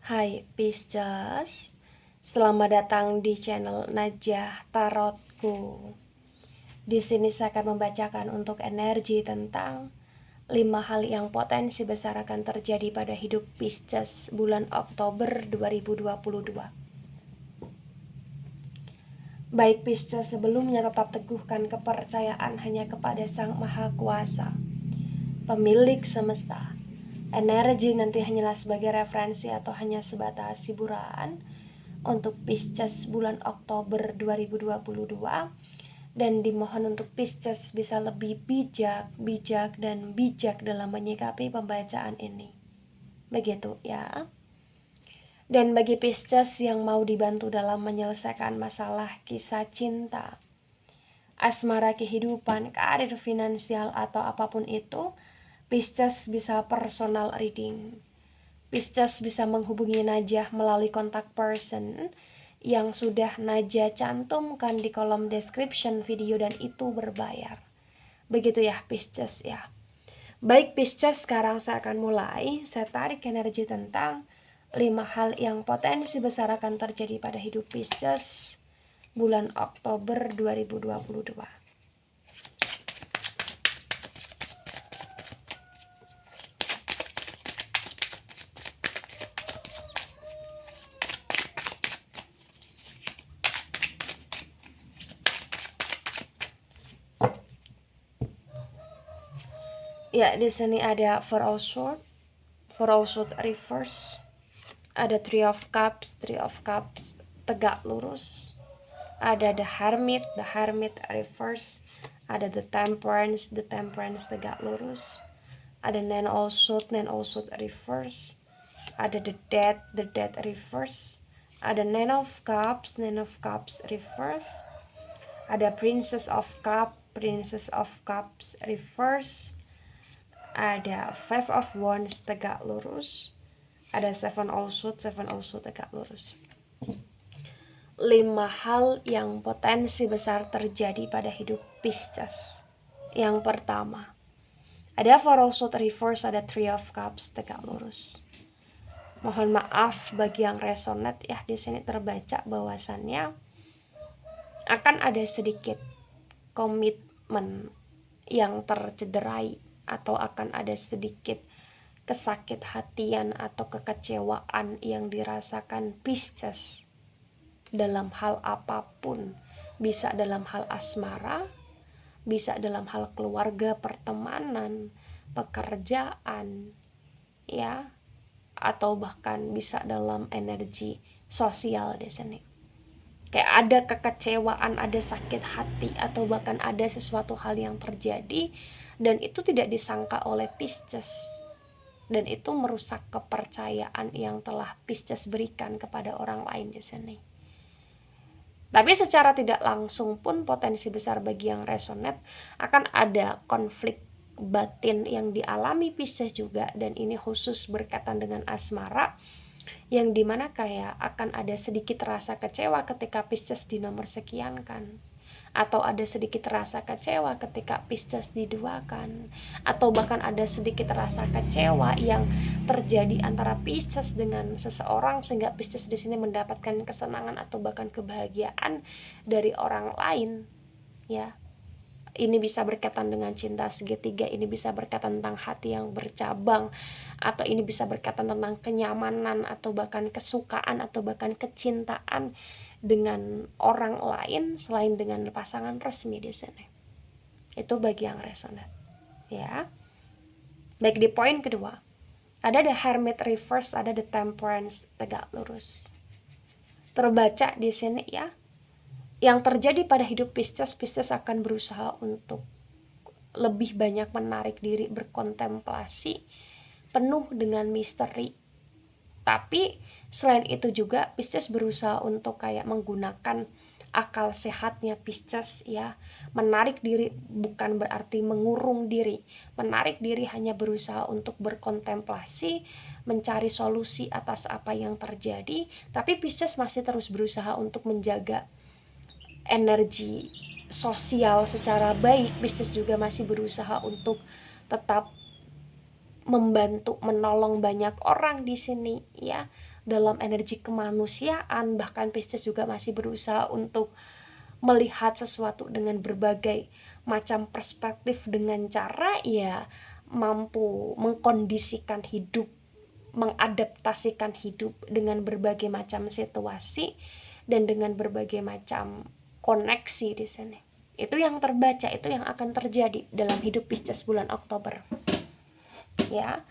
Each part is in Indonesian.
Hai Pisces, selamat datang di channel Najah Tarotku. Di sini saya akan membacakan untuk energi tentang 5 hal yang potensi besar akan terjadi pada hidup Pisces bulan Oktober 2022. Baik Pisces, sebelumnya tetap teguhkan kepercayaan hanya kepada Sang Maha Kuasa, pemilik semesta. Energi nanti hanyalah sebagai referensi atau hanya sebatas hiburan untuk Pisces bulan Oktober 2022, dan dimohon untuk Pisces bisa lebih bijak dalam menyikapi pembacaan ini. Begitu ya. Dan bagi Pisces yang mau dibantu dalam menyelesaikan masalah kisah cinta, asmara, kehidupan, karir, finansial, atau apapun itu, Pisces bisa personal reading. Pisces bisa menghubungi Najah melalui kontak person yang sudah Najah cantumkan di kolom description video, dan itu berbayar. Begitu ya Pisces ya. Baik Pisces, sekarang saya akan mulai. Saya tarik energi tentang 5 hal yang potensi besar akan terjadi pada hidup Pisces bulan Oktober 2022. Ya, di sini ada Four of Swords reverse, ada Three of Cups tegak lurus, ada the Hermit reverse, ada the Temperance tegak lurus, ada Nine of Swords reverse, ada the Death reverse, ada Nine of Cups reverse, ada Princess of Cups reverse, ada Five of Wands tegak lurus, ada Seven of Swords tegak lurus. 5 hal yang potensi besar terjadi pada hidup Pisces. Yang pertama, ada Four of Swords reverse, ada Three of Cups tegak lurus. Mohon maaf bagi yang resonate ya, di sini terbaca bahwasannya akan ada sedikit komitmen yang tercederai, atau akan ada sedikit kesakit hatian atau kekecewaan yang dirasakan Pisces dalam hal apapun. Bisa dalam hal asmara, bisa dalam hal keluarga, pertemanan, pekerjaan ya, atau bahkan bisa dalam energi sosial di sini. Kayak ada kekecewaan, ada sakit hati, atau bahkan ada sesuatu hal yang terjadi dan itu tidak disangka oleh Pisces, dan itu merusak kepercayaan yang telah Pisces berikan kepada orang lain di sini. Tapi secara tidak langsung pun potensi besar bagi yang resonate akan ada konflik batin yang dialami Pisces juga, dan ini khusus berkaitan dengan asmara, yang dimana kayak akan ada sedikit rasa kecewa ketika Pisces di nomor sekian kan, atau ada sedikit rasa kecewa ketika Pisces diduakan, atau bahkan ada sedikit rasa kecewa yang terjadi antara Pisces dengan seseorang sehingga Pisces di sini mendapatkan kesenangan atau bahkan kebahagiaan dari orang lain ya. Ini bisa berkaitan dengan cinta segitiga, ini bisa berkaitan tentang hati yang bercabang, atau ini bisa berkaitan tentang kenyamanan atau bahkan kesukaan atau bahkan kecintaan dengan orang lain selain dengan pasangan resmi di sini. Itu bagi yang resonate ya. Baik, di poin kedua ada the Hermit reverse, ada the Temperance tegak lurus. Terbaca di sini ya, yang terjadi pada hidup Pisces akan berusaha untuk lebih banyak menarik diri, berkontemplasi, penuh dengan misteri. Tapi selain itu juga Pisces berusaha untuk kayak menggunakan akal sehatnya Pisces ya. Menarik diri bukan berarti mengurung diri. Menarik diri hanya berusaha untuk berkontemplasi, mencari solusi atas apa yang terjadi. Tapi Pisces masih terus berusaha untuk menjaga energi sosial secara baik. Pisces juga masih berusaha untuk tetap membantu menolong banyak orang di sini ya, dalam energi kemanusiaan. Bahkan Pisces juga masih berusaha untuk melihat sesuatu dengan berbagai macam perspektif, dengan cara ya mampu mengkondisikan hidup, mengadaptasikan hidup dengan berbagai macam situasi dan dengan berbagai macam koneksi di sini. Itu yang terbaca, itu yang akan terjadi dalam hidup Pisces bulan Oktober. Ya,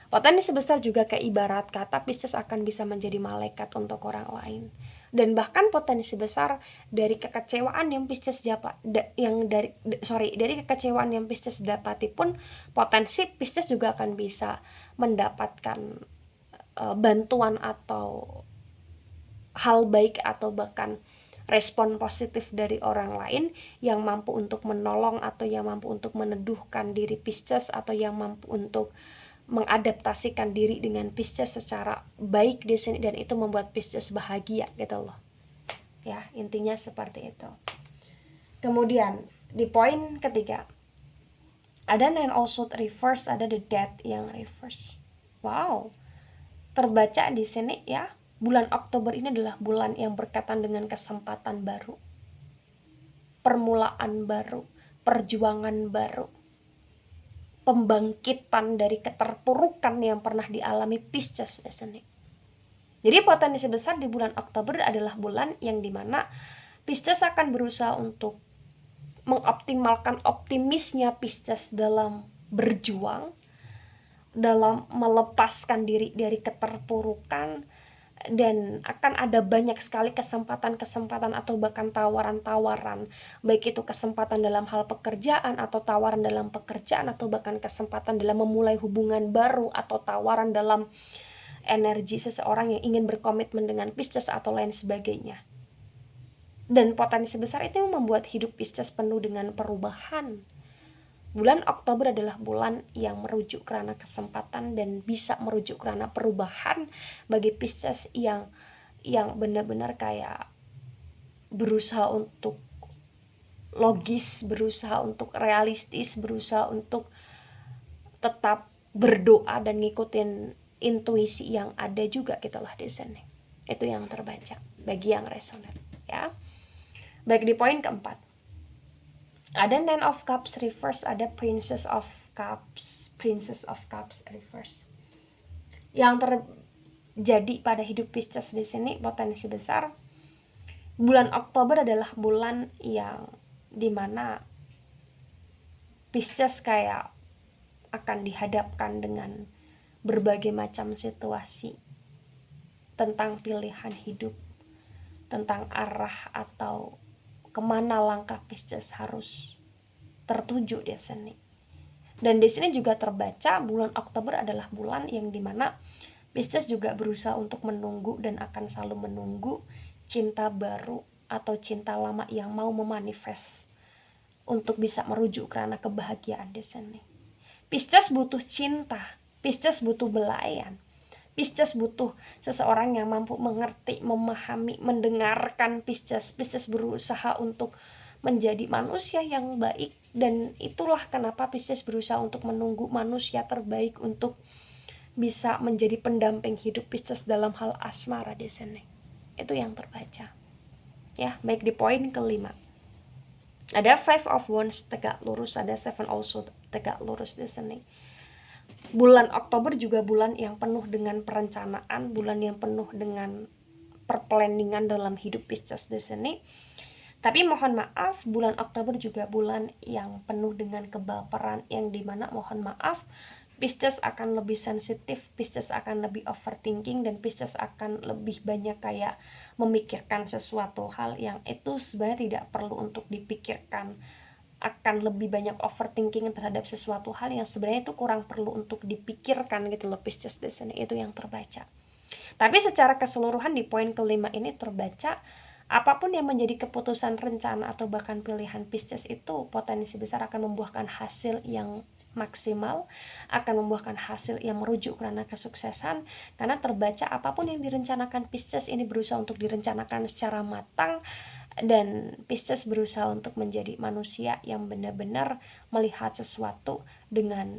potensi besar juga kayak ibarat kata Pisces akan bisa menjadi malaikat untuk orang lain. Dan bahkan potensi besar dari kekecewaan yang Pisces dari kekecewaan yang Pisces dapati pun, potensi Pisces juga akan bisa mendapatkan bantuan atau hal baik atau bahkan respon positif dari orang lain yang mampu untuk menolong atau yang mampu untuk meneduhkan diri Pisces atau yang mampu untuk mengadaptasikan diri dengan Pisces secara baik di sini, dan itu membuat Pisces bahagia gitu loh. Ya, intinya seperti itu. Kemudian di poin ketiga ada Nine of Swords reverse, ada the Death yang reverse. Wow, terbaca di sini ya, bulan Oktober ini adalah bulan yang berkaitan dengan kesempatan baru, permulaan baru, perjuangan baru, pembangkitan dari keterpurukan yang pernah dialami Pisces di sini. Jadi potensi besar di bulan Oktober adalah bulan yang dimana Pisces akan berusaha untuk mengoptimalkan optimisnya Pisces dalam berjuang, dalam melepaskan diri dari keterpurukan, dan akan ada banyak sekali kesempatan-kesempatan atau bahkan tawaran-tawaran, baik itu kesempatan dalam hal pekerjaan atau tawaran dalam pekerjaan atau bahkan kesempatan dalam memulai hubungan baru atau tawaran dalam energi seseorang yang ingin berkomitmen dengan Pisces atau lain sebagainya. Dan potensi besar itu yang membuat hidup Pisces penuh dengan perubahan. Bulan Oktober adalah bulan yang merujuk karena kesempatan dan bisa merujuk karena perubahan bagi Pisces yang benar-benar kayak berusaha untuk logis, berusaha untuk realistis, berusaha untuk tetap berdoa dan ngikutin intuisi yang ada juga gitulah di sini. Itu yang terbaca bagi yang resonan ya. Baik, di poin keempat ada Nine of Cups reverse, ada Princess of Cups reverse. Yang terjadi pada hidup Pisces di sini potensi besar bulan Oktober adalah bulan yang dimana Pisces kayak akan dihadapkan dengan berbagai macam situasi tentang pilihan hidup, tentang arah atau kemana langkah Pisces harus tertuju di sini. Dan di sini juga terbaca bulan Oktober adalah bulan yang dimana Pisces juga berusaha untuk menunggu dan akan selalu menunggu cinta baru atau cinta lama yang mau memanifest untuk bisa merujuk karena kebahagiaan di sini. Pisces butuh cinta, Pisces butuh belayan, Pisces butuh seseorang yang mampu mengerti, memahami, mendengarkan Pisces. Pisces berusaha untuk menjadi manusia yang baik, dan itulah kenapa Pisces berusaha untuk menunggu manusia terbaik untuk bisa menjadi pendamping hidup Pisces dalam hal asmara di sini. Itu yang terbaca. Ya, baik, di poin kelima ada Five of Wands tegak lurus, ada Seven of Swords tegak lurus di sini. Bulan Oktober juga bulan yang penuh dengan perencanaan, bulan yang penuh dengan perplanningan dalam hidup Pisces di sini. Tapi mohon maaf, bulan Oktober juga bulan yang penuh dengan kebaperan, yang dimana mohon maaf Pisces akan lebih sensitif, Pisces akan lebih overthinking, dan Pisces akan lebih banyak kayak memikirkan sesuatu hal yang itu sebenarnya tidak perlu untuk dipikirkan. Akan lebih banyak overthinking terhadap sesuatu hal yang sebenarnya itu kurang perlu untuk dipikirkan gitu loh Pisces di sini. Itu yang terbaca. Tapi secara keseluruhan di poin kelima ini terbaca apapun yang menjadi keputusan, rencana, atau bahkan pilihan Pisces itu potensi besar akan membuahkan hasil yang maksimal, akan membuahkan hasil yang merujuk karena kesuksesan, karena terbaca apapun yang direncanakan Pisces ini berusaha untuk direncanakan secara matang, dan Pisces berusaha untuk menjadi manusia yang benar-benar melihat sesuatu dengan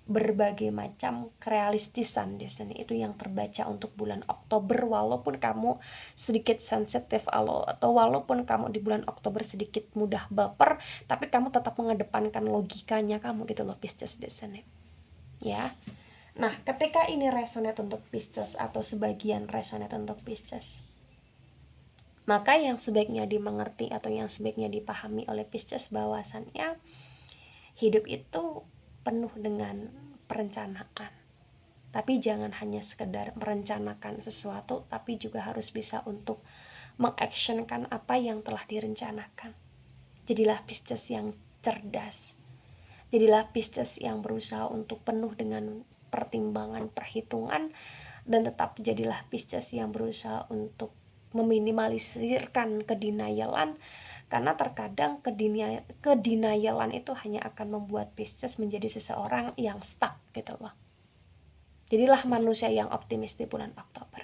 berbagai macam kerealistisan di sini. Itu yang terbaca untuk bulan Oktober, walaupun kamu sedikit sensitif atau walaupun kamu di bulan Oktober sedikit mudah baper, tapi kamu tetap mengedepankan logikanya kamu gitu loh Pisces di sini. Ya. Nah, ketika ini resonate untuk Pisces atau sebagian resonate untuk Pisces, maka yang sebaiknya dimengerti atau yang sebaiknya dipahami oleh Pisces bahwasannya hidup itu penuh dengan perencanaan. Tapi jangan hanya sekedar merencanakan sesuatu, tapi juga harus bisa untuk mengactionkan apa yang telah direncanakan. Jadilah Pisces yang cerdas. Jadilah Pisces yang berusaha untuk penuh dengan pertimbangan, perhitungan, dan tetap jadilah Pisces yang berusaha untuk meminimalisirkan kedenialan, karena terkadang kedenialan itu hanya akan membuat Pisces menjadi seseorang yang stuck gitu loh. Jadilah manusia yang optimis di bulan Oktober,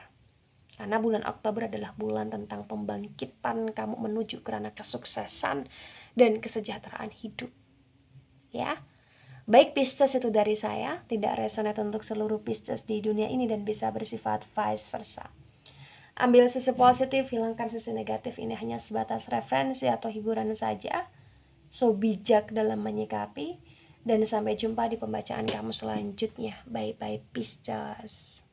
karena bulan Oktober adalah bulan tentang pembangkitan kamu menuju kerana kesuksesan dan kesejahteraan hidup. Ya, baik Pisces, itu dari saya, tidak resonate untuk seluruh Pisces di dunia ini dan bisa bersifat vice versa. Ambil sisi positif, hilangkan sisi negatif. Ini hanya sebatas referensi atau hiburan saja. So bijak dalam menyikapi. Dan sampai jumpa di pembacaan kamu selanjutnya. Bye bye Pisces.